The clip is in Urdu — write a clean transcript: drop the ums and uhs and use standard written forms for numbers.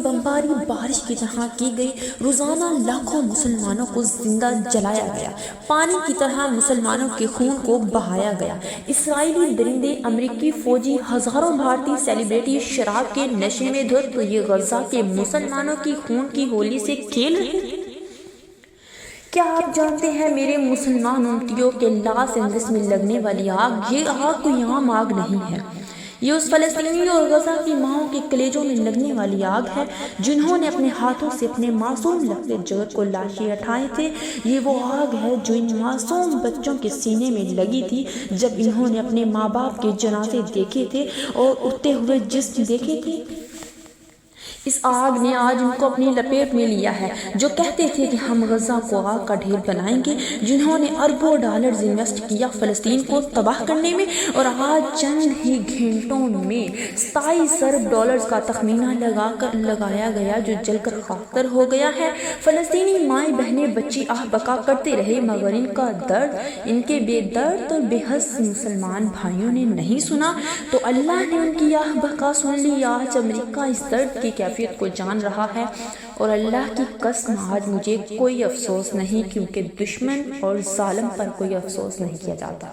بمباری بارش کی طرح کی گئی، روزانہ لاکھوں مسلمانوں کو زندہ جلایا گیا، پانی کی طرح مسلمانوں کے خون کو بہایا گیا۔ اسرائیلی درندے، امریکی فوجی، ہزاروں بھارتی سیلیبریٹی شراب کے نشے میں دھت، تو یہ غزہ کے مسلمانوں کی خون کی ہولی سے کھیل رہے ہیں۔ کیا آپ جانتے ہیں میرے مسلمان امتیوں کہ لاس اینجلس میں لگنے والی آگ، یہ آگ کوئی عام آگ نہیں ہے، یہ اس فلسطینی اور غزہ کی ماؤں کے کلیجوں میں لگنے والی آگ ہے جنہوں نے اپنے ہاتھوں سے اپنے معصوم لگتے جگت کو لاشیں اٹھائے تھے۔ یہ وہ آگ ہے جو ان معصوم بچوں کے سینے میں لگی تھی جب انہوں نے اپنے ماں باپ کے جنازے دیکھے تھے اور اٹھتے ہوئے جسم دیکھے تھے۔ اس آگ نے آج ان کو اپنی لپیٹ میں لیا ہے جو کہتے تھے کہ ہم غزہ کو آگ کا ڈھیر بنائیں گے، جنہوں نے اربوں ڈالرز انویسٹ کیا فلسطین کو تباہ کرنے میں، اور آج چند ہی گھنٹوں میں 27 ارب ڈالرز کا تخمینہ لگایا گیا جو جل کر خاکتر ہو گیا ہے۔ فلسطینی مائیں بہنیں بچی آہ بکا کرتے رہے مگر ان کا درد، ان کے بے درد اور بے حس مسلمان بھائیوں نے نہیں سنا، تو اللہ نے ان کی آہ بکا سن لی۔ آج امریکہ اس درد کی کیفیت کو جان رہا ہے، اور اللہ کی قسم آج مجھے کوئی افسوس نہیں، کیونکہ دشمن اور ظالم پر کوئی افسوس نہیں کیا جاتا۔